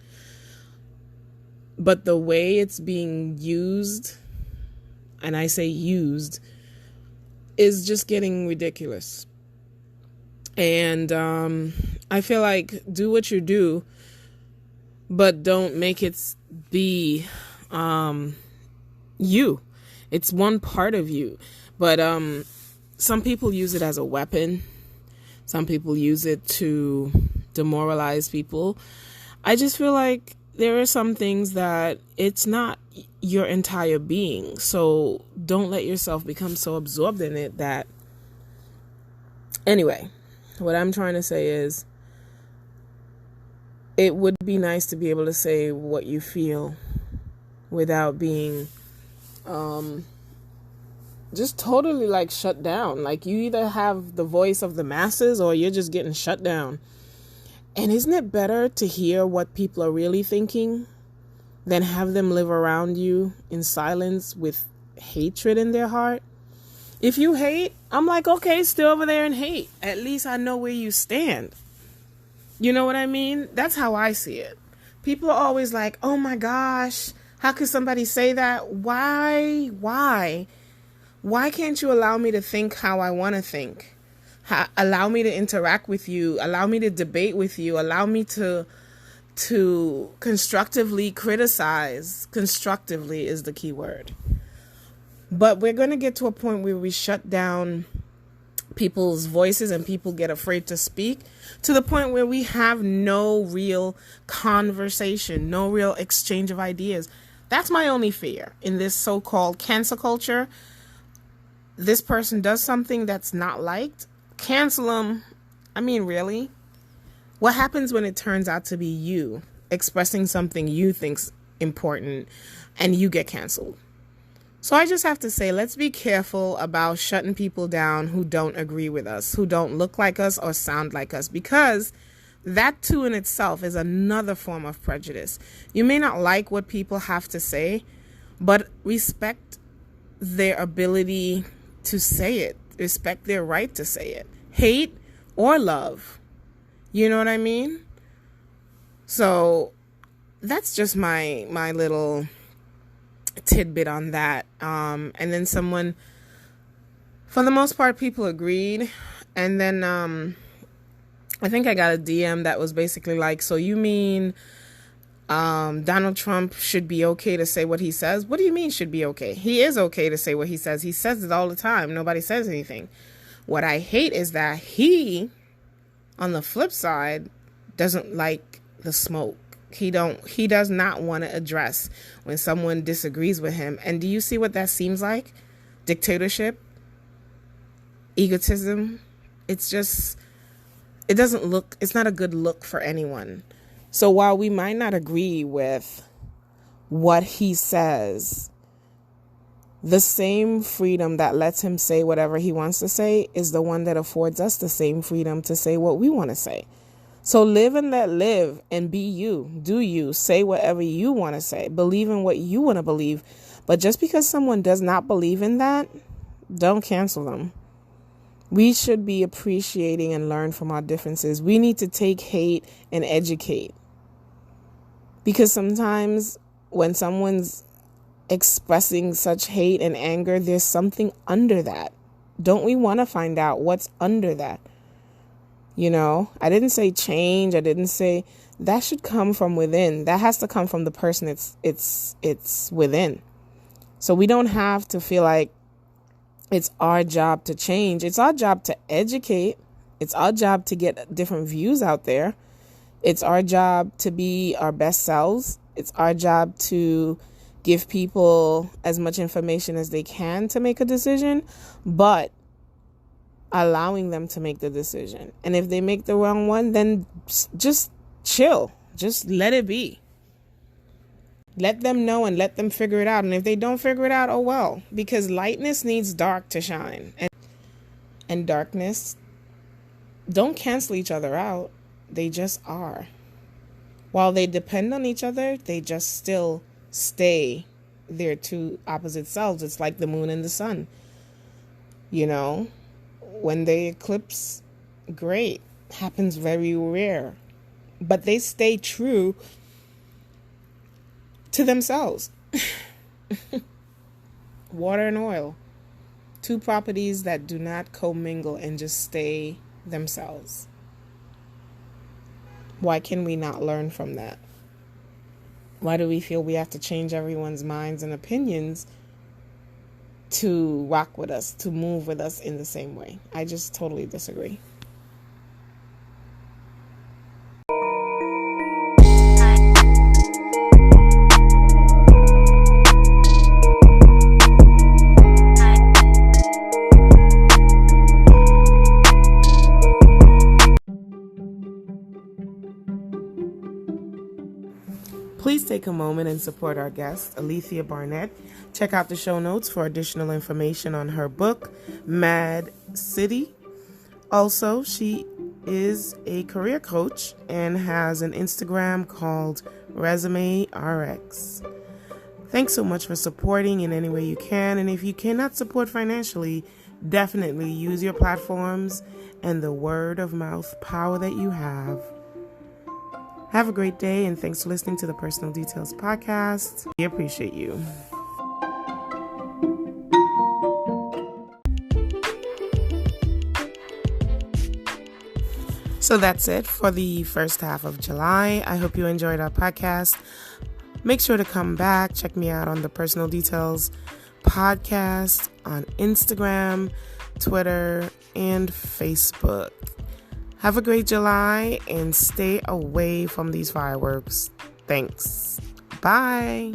But the way it's being used, and I say used, is just getting ridiculous. And I feel like do what you do, but don't make it be you. It's one part of you. But some people use it as a weapon. Some people use it to demoralize people. I just feel like there are some things that it's not your entire being. So don't let yourself become so absorbed in it that... Anyway, what I'm trying to say is it would be nice to be able to say what you feel without being just totally like shut down. Like you either have the voice of the masses or you're just getting shut down. And isn't it better to hear what people are really thinking than have them live around you in silence with hatred in their heart? If you hate, I'm like, okay, stay over there and hate. At least I know where you stand. You know what I mean? That's how I see it. People are always like, oh my gosh, how could somebody say that? Why? Why can't you allow me to think how I want to think? Allow me to interact with you. Allow me to debate with you. Allow me to constructively criticize. Constructively is the key word. But we're going to get to a point where we shut down people's voices and people get afraid to speak, to the point where we have no real conversation, no real exchange of ideas. That's my only fear in this so-called cancel culture. This person does something that's not liked. Cancel them. I mean, really? What happens when it turns out to be you expressing something you think's important and you get canceled? So I just have to say, let's be careful about shutting people down who don't agree with us, who don't look like us or sound like us, because that too in itself is another form of prejudice. You may not like what people have to say, but respect their ability to say it. Respect their right to say it. Hate or love. You know what I mean? So that's just my little tidbit on that. And then someone, for the most part, people agreed. And then I think I got a DM that was basically like, so you mean Donald Trump should be okay to say what he says? What do you mean should be okay? He is okay to say what he says. He says it all the time. Nobody says anything. What I hate is that he, on the flip side, doesn't like the smoke. He does not want to address when someone disagrees with him. And do you see what that seems like? Dictatorship, egotism. It's not a good look for anyone. So while we might not agree with what he says, The same freedom that lets him say whatever he wants to say is the one that affords us the same freedom to say what we want to say. So live and let live, and be you. Do you. Say whatever you want to say. Believe in what you want to believe. But just because someone does not believe in that, don't cancel them. We should be appreciating and learn from our differences. We need to take hate and educate. Because sometimes when someone's expressing such hate and anger, there's something under that. Don't we want to find out what's under that? You know, I didn't say change. I didn't say that should come from within. That has to come from the person it's within. So we don't have to feel like it's our job to change. It's our job to educate. It's our job to get different views out there. It's our job to be our best selves. It's our job to give people as much information as they can to make a decision, but allowing them to make the decision. And if they make the wrong one, then just chill. Just let it be. Let them know and let them figure it out. And if they don't figure it out, oh well. Because lightness needs dark to shine. And darkness don't cancel each other out. They just are. While they depend on each other, they just still stay their two opposite selves. It's like the moon and the sun. You know, when they eclipse, great. Happens very rare. But they stay true to themselves. Water and oil. Two properties that do not commingle and just stay themselves. Why can we not learn from that? Why do we feel we have to change everyone's minds and opinions to rock with us, to move with us in the same way? I just totally disagree. Please take a moment and support our guest, Alethea Barnett. Check out the show notes for additional information on her book, Mad City. Also, she is a career coach and has an Instagram called Resume RX. Thanks so much for supporting in any way you can. And if you cannot support financially, definitely use your platforms and the word of mouth power that you have. Have a great day, and thanks for listening to the Personal Details Podcast. We appreciate you. So that's it for the first half of July. I hope you enjoyed our podcast. Make sure to come back. Check me out on the Personal Details Podcast on Instagram, Twitter, and Facebook. Have a great July and stay away from these fireworks. Thanks. Bye.